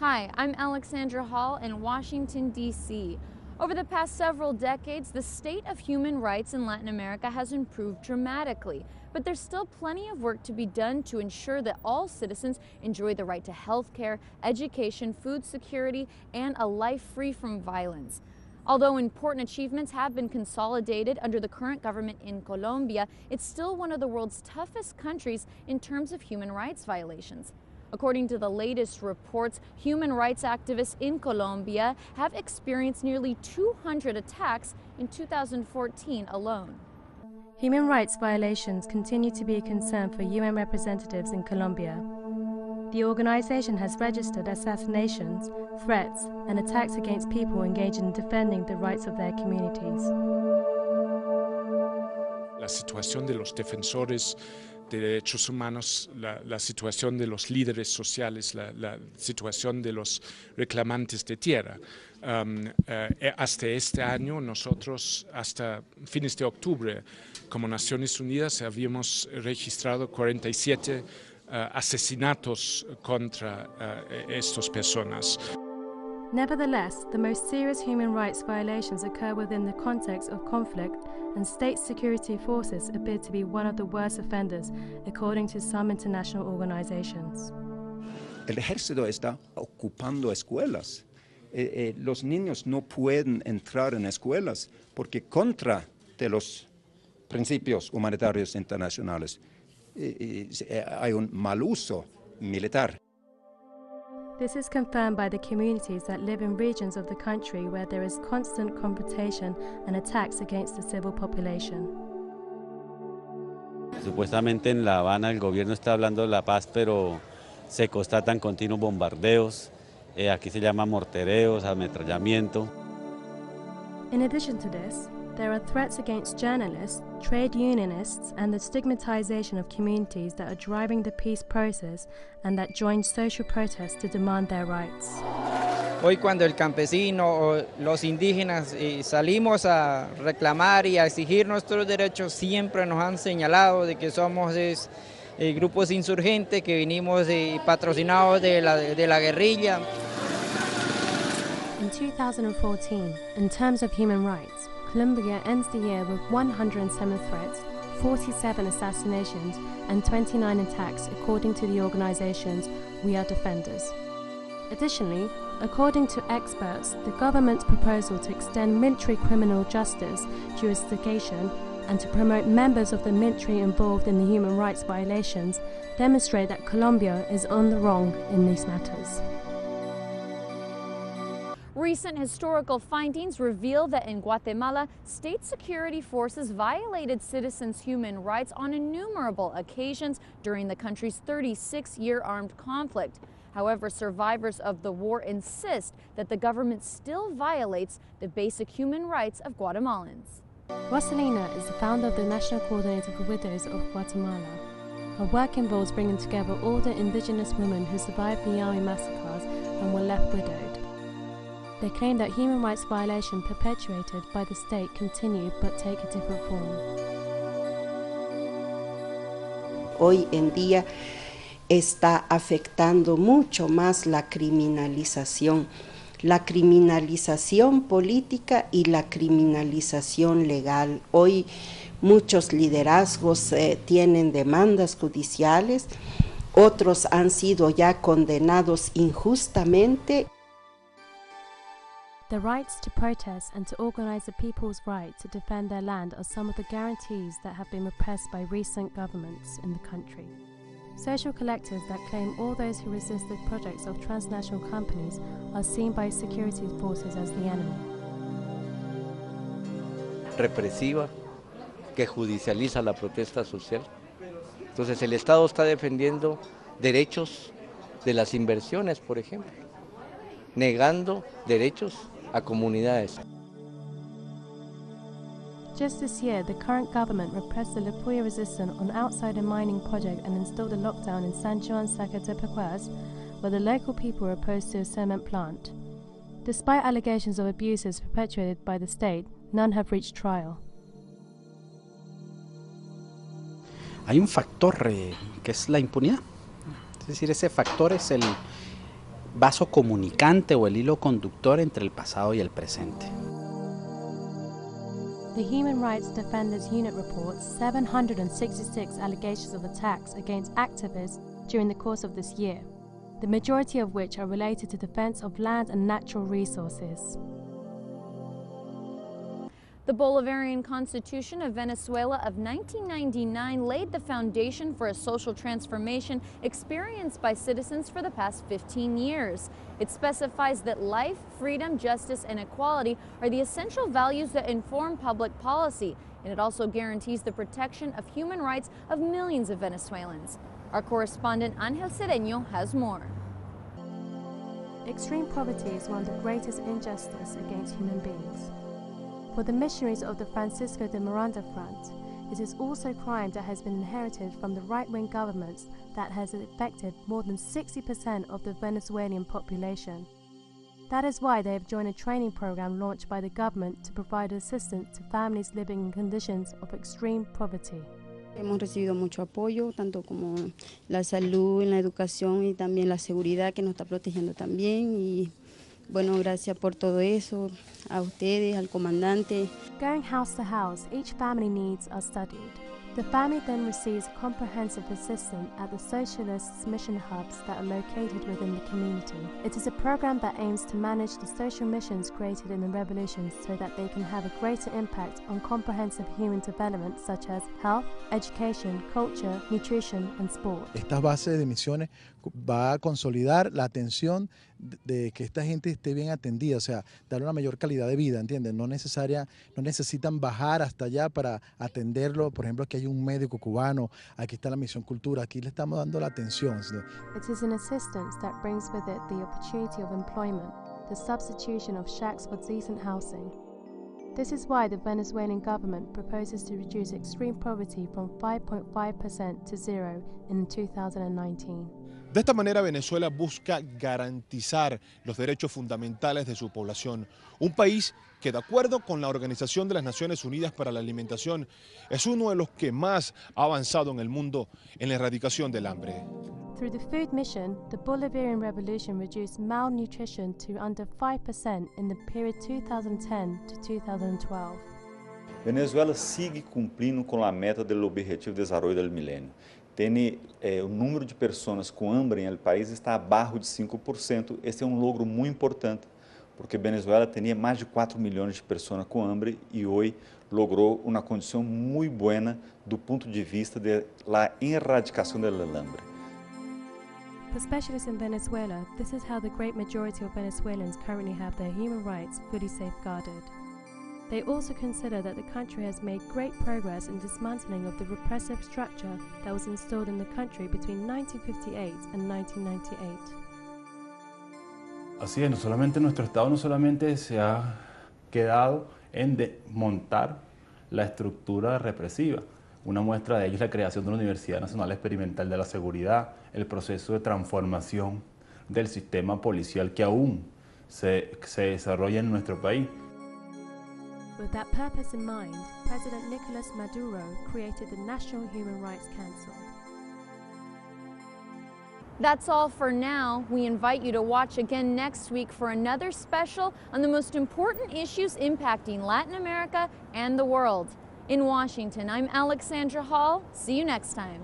Hi, I'm Alexandra Hall in Washington, D.C. Over the past several decades, the state of human rights in Latin America has improved dramatically, but there's still plenty of work to be done to ensure that all citizens enjoy the right to health care, education, food security, and a life free from violence. Although important achievements have been consolidated under the current government in Colombia, it's still one of the world's toughest countries in terms of human rights violations. According to the latest reports, human rights activists in Colombia have experienced nearly 200 attacks in 2014 alone. Human rights violations continue to be a concern for UN representatives in Colombia. The organization has registered assassinations, threats, and attacks against people engaged in defending the rights of their communities. La situación de los defensores de derechos humanos, la situación de los líderes sociales, la situación de los reclamantes de tierra. Hasta este año, nosotros, hasta fines de octubre, como Naciones Unidas, habíamos registrado 47 asesinatos contra estas personas. Nevertheless, the most serious human rights violations occur within the context of conflict, and state security forces appear to be one of the worst offenders, according to some international organizations. El ejército está ocupando escuelas. Los niños no pueden entrar en escuelas porque contra de los principios humanitarios internacionales hay un mal uso militar. This is confirmed by the communities that live in regions of the country where there is constant confrontation and attacks against the civil population. Supuestamente en La Habana el gobierno está hablando de la paz, pero se constatan continuos bombardeos, aquí se llama mortereos, ametrallamiento. In addition to this, there are threats against journalists, trade unionists, and the stigmatization of communities that are driving the peace process and that join social protests to demand their rights. Hoy cuando el campesino o los indígenas salimos a reclamar y a exigir nuestros derechos, siempre nos han señalado de que somos grupos insurgentes, que venimos patrocinados de la guerrilla. In 2014, in terms of human rights, Colombia ends the year with 107 threats, 47 assassinations, and 29 attacks, according to the organizations We Are Defenders. Additionally, according to experts, the government's proposal to extend military criminal justice jurisdiction and to promote members of the military involved in the human rights violations demonstrate that Colombia is on the wrong in these matters. Recent historical findings reveal that in Guatemala, state security forces violated citizens' human rights on innumerable occasions during the country's 36-year armed conflict. However, survivors of the war insist that the government still violates the basic human rights of Guatemalans. Rosalina is the founder of the National Coordinator for Widows of Guatemala. Her work involves bringing together all the indigenous women who survived the army massacres and were left widowed. They claim that human rights violations perpetuated by the state continue but take a different form. Hoy en día está afectando mucho más la criminalización política y la criminalización legal. Hoy muchos liderazgos tienen demandas judiciales, otros han sido ya condenados injustamente. The rights to protest and to organize the people's right to defend their land are some of the guarantees that have been repressed by recent governments in the country. Social collectives that claim all those who resisted projects of transnational companies are seen by security forces as the enemy. Represiva, que judicializa la protesta social. Entonces el Estado está defendiendo derechos de las inversiones, por ejemplo, negando derechos a comunidades. Just this year, the current government repressed the Lipuya resistance on outside a mining project and installed a lockdown in San Juan Zacatepec, where the local people were opposed to a cement plant. Despite allegations of abuses perpetuated by the state, none have reached trial. Hay un factor que es la impunidad. Es decir, ese factor es vaso comunicante o el hilo conductor entre el pasado y el presente. The Human Rights Defenders Unit reports 766 allegations of attacks against activists during the course of this year, the majority of which are related to defense of land and natural resources. The Bolivarian Constitution of Venezuela of 1999 laid the foundation for a social transformation experienced by citizens for the past 15 years. It specifies that life, freedom, justice, and equality are the essential values that inform public policy, and it also guarantees the protection of human rights of millions of Venezuelans. Our correspondent Ángel Cedeño has more. Extreme poverty is one of the greatest injustices against human beings. For the missionaries of the Francisco de Miranda Front, it is also a crime that has been inherited from the right-wing governments that has affected more than 60% of the Venezuelan population. That is why they have joined a training program launched by the government to provide assistance to families living in conditions of extreme poverty. Hemos recibido mucho apoyo, tanto como la salud, la educación y también la seguridad que nos está protegiendo también. Y bueno, gracias por todo eso, a ustedes, al comandante. Going house to house, each family needs are studied. The family then receives comprehensive assistance at the socialist mission hubs that are located within the community. It is a program that aims to manage the social missions created in the revolution so that they can have a greater impact on comprehensive human development such as health, education, culture, nutrition and sport. Estas bases de misiones va a consolidar la atención de que esta gente esté bien atendida, o sea, darle una mayor calidad de vida, ¿entienden? No necesitan bajar hasta allá para atenderlo. Por ejemplo, aquí hay un médico cubano, aquí está la Misión Cultura, aquí le estamos dando la atención. It is an assistance that brings with it the opportunity of employment, the substitution of shacks for decent housing. This is why the Venezuelan government proposes to reduce extreme poverty from 5.5% to 0 in 2019. De esta manera, Venezuela busca garantizar los derechos fundamentales de su población. Un país que, de acuerdo con la Organización de las Naciones Unidas para la Alimentación, es uno de los que más ha avanzado en el mundo en la erradicación del hambre. Through the food mission, the Bolivarian Revolution reduced malnutrition to under 5% in the period 2010 to 2012. Venezuela sigue cumprindo com a meta do Objetivo de Desenvolvimento del Milênio. O número de pessoas com hambre no país está abaixo de 5%. Esse é um logro muito importante, porque Venezuela tinha mais de 4 milhões de pessoas com hambre e hoje logrou uma condição muito boa do ponto de vista da erradicação do hambre. For specialists in Venezuela, this is how the great majority of Venezuelans currently have their human rights fully safeguarded. They also consider that the country has made great progress in dismantling of the repressive structure that was installed in the country between 1958 and 1998. Así es, nuestro Estado no solamente se ha quedado en desmontar la estructura represiva. Una muestra de ello es la creación de una Universidad Nacional Experimental de la Seguridad, el proceso de transformación del sistema policial que aún se desarrolla en nuestro país. With that purpose in mind, President Nicolas Maduro created the National Human Rights Council. That's all for now. We invite you to watch again next week for another special on the most important issues impacting Latin America and the world. In Washington, I'm Alexandra Hall. See you next time.